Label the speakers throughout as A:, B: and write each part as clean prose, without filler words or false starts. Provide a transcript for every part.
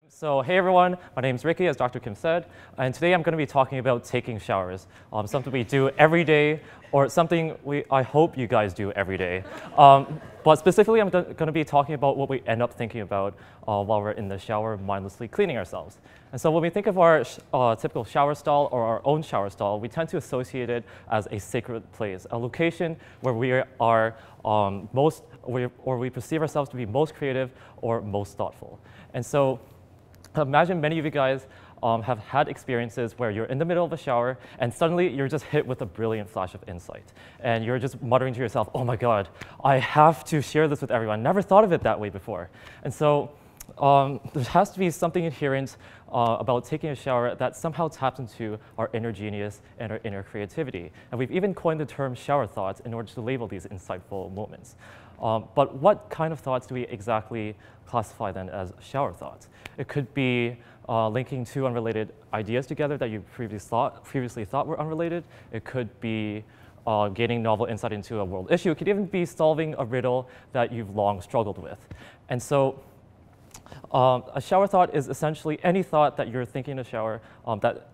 A: So hey everyone, my name is Ricky, as Dr. Kim said, and today I'm going to be talking about taking showers, something we do every day, or something I hope you guys do every day. But specifically, I'm going to be talking about what we end up thinking about while we're in the shower mindlessly cleaning ourselves. And so when we think of our typical shower stall or our own shower stall, we tend to associate it as a sacred place, a location where we are we perceive ourselves to be most creative or most thoughtful. And so imagine many of you guys have had experiences where you're in the middle of a shower and suddenly you're just hit with a brilliant flash of insight. And you're just muttering to yourself, oh my God, I have to share this with everyone. Never thought of it that way before. And so there has to be something inherent about taking a shower that somehow taps into our inner genius and our inner creativity. And we've even coined the term shower thoughts in order to label these insightful moments. But what kind of thoughts do we exactly classify then as shower thoughts? It could be linking two unrelated ideas together that you previously thought were unrelated. It could be gaining novel insight into a world issue. It could even be solving a riddle that you've long struggled with. And so a shower thought is essentially any thought that you're thinking in a shower that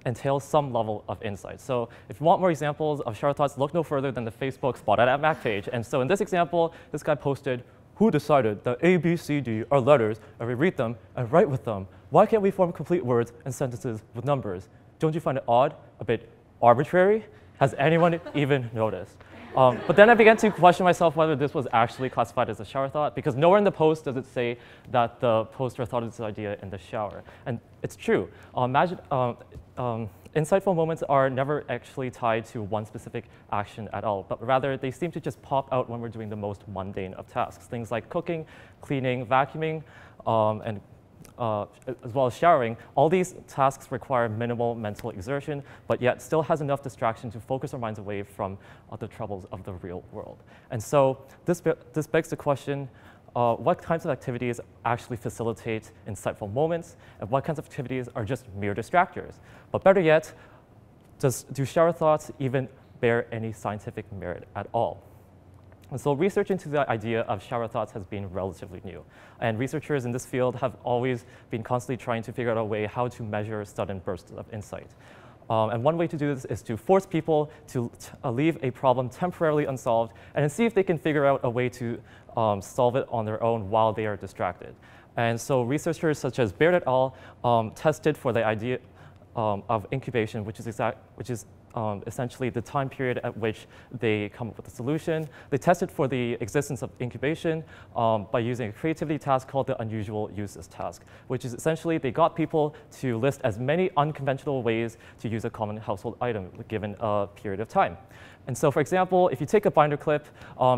A: entails some level of insight. So if you want more examples of shower thoughts, look no further than the Facebook Spotted at Mac page. And so in this example, this guy posted, "Who decided that A, B, C, D are letters, and we read them and write with them? Why can't we form complete words and sentences with numbers? Don't you find it odd, a bit arbitrary? Has anyone even noticed?" But then I began to question myself whether this was actually classified as a shower thought, because nowhere in the post does it say that the poster thought of this idea in the shower. And it's true. Insightful moments are never actually tied to one specific action at all, but rather they seem to just pop out when we're doing the most mundane of tasks. Things like cooking, cleaning, vacuuming, as well as showering. All these tasks require minimal mental exertion, but yet still has enough distraction to focus our minds away from the troubles of the real world. And so this begs the question, what kinds of activities actually facilitate insightful moments, and what kinds of activities are just mere distractors? But better yet, do shower thoughts even bear any scientific merit at all? And so research into the idea of shower thoughts has been relatively new. And researchers in this field have always been constantly trying to figure out a way how to measure sudden bursts of insight. And one way to do this is to force people to leave a problem temporarily unsolved and then see if they can figure out a way to solve it on their own while they are distracted. And so researchers such as Baird et al. Tested for the idea of incubation, which is essentially the time period at which they come up with a solution. They tested for the existence of incubation by using a creativity task called the unusual uses task, which is essentially they got people to list as many unconventional ways to use a common household item given a period of time. And so, for example, if you take a binder clip,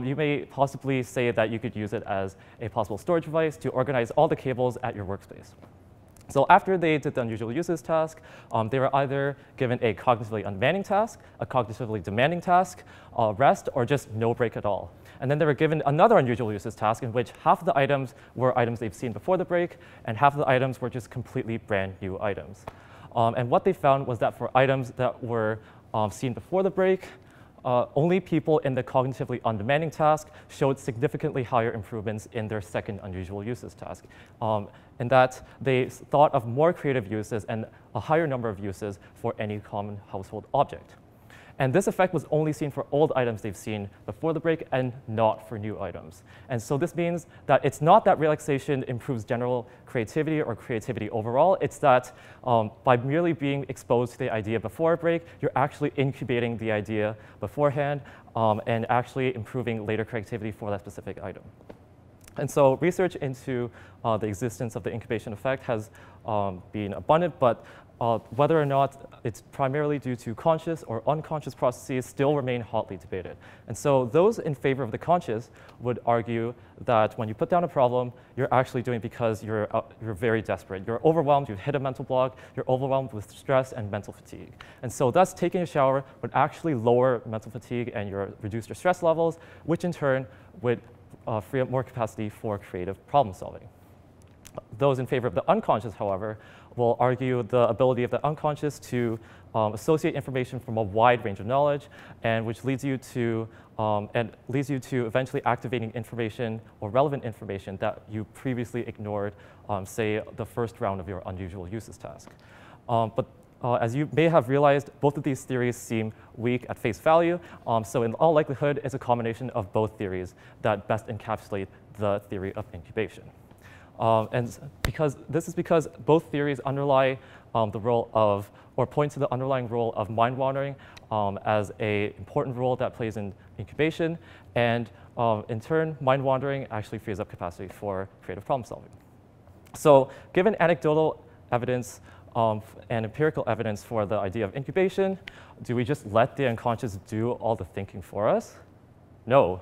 A: you may possibly say that you could use it as a possible storage device to organize all the cables at your workspace. So after they did the unusual uses task, they were either given a cognitively undemanding task, a cognitively demanding task, rest, or just no break at all. And then they were given another unusual uses task in which half of the items were items they've seen before the break, and half of the items were just completely brand new items. And what they found was that for items that were seen before the break, only people in the cognitively undemanding task showed significantly higher improvements in their second unusual uses task, in that they thought of more creative uses and a higher number of uses for any common household object. And this effect was only seen for old items they've seen before the break and not for new items. And so this means that it's not that relaxation improves general creativity or creativity overall. It's that by merely being exposed to the idea before a break, you're actually incubating the idea beforehand and actually improving later creativity for that specific item. And so research into the existence of the incubation effect has been abundant, but whether or not it's primarily due to conscious or unconscious processes still remain hotly debated. And so those in favor of the conscious would argue that when you put down a problem, you're actually doing it because you're very desperate. You're overwhelmed, you've hit a mental block, you're overwhelmed with stress and mental fatigue. And so thus taking a shower would actually lower mental fatigue and reduce your stress levels, which in turn would free up more capacity for creative problem solving. Those in favor of the unconscious, however, will argue the ability of the unconscious to associate information from a wide range of knowledge, and which leads you to eventually activating information or relevant information that you previously ignored, say the first round of your unusual uses task. But as you may have realized, both of these theories seem weak at face value. So in all likelihood, it's a combination of both theories that best encapsulate the theory of incubation. And because both theories underlie the role of, or point to the underlying role of mind wandering as an important role that plays in incubation. And in turn, mind wandering actually frees up capacity for creative problem solving. So given anecdotal evidence and empirical evidence for the idea of incubation, do we just let the unconscious do all the thinking for us? No.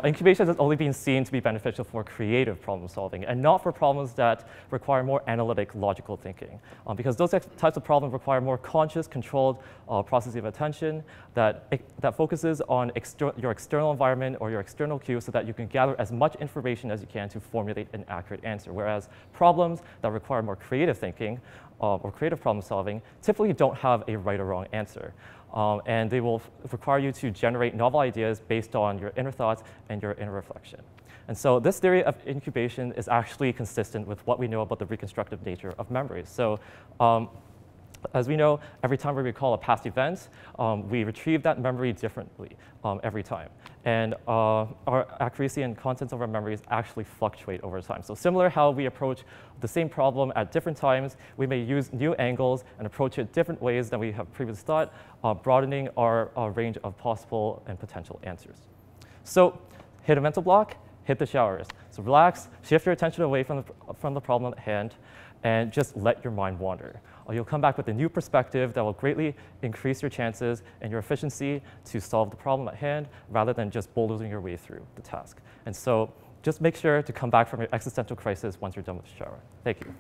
A: Incubation has only been seen to be beneficial for creative problem solving and not for problems that require more analytic, logical thinking. Because those types of problems require more conscious, controlled processing of attention that focuses on your external environment or your external cues so that you can gather as much information as you can to formulate an accurate answer. Whereas problems that require more creative thinking or creative problem solving typically don't have a right or wrong answer. And they will require you to generate novel ideas based on your inner thoughts and your inner reflection. And so this theory of incubation is actually consistent with what we know about the reconstructive nature of memories. So as we know, every time we recall a past event, we retrieve that memory differently every time. And our accuracy and contents of our memories actually fluctuate over time. So similar how we approach the same problem at different times, we may use new angles and approach it different ways than we have previously thought, broadening our range of possible and potential answers. So hit a mental block, hit the showers. So relax, shift your attention away from the problem at hand, and just let your mind wander. You'll come back with a new perspective that will greatly increase your chances and your efficiency to solve the problem at hand rather than just bulldozing your way through the task. And so just make sure to come back from your existential crisis once you're done with the shower. Thank you.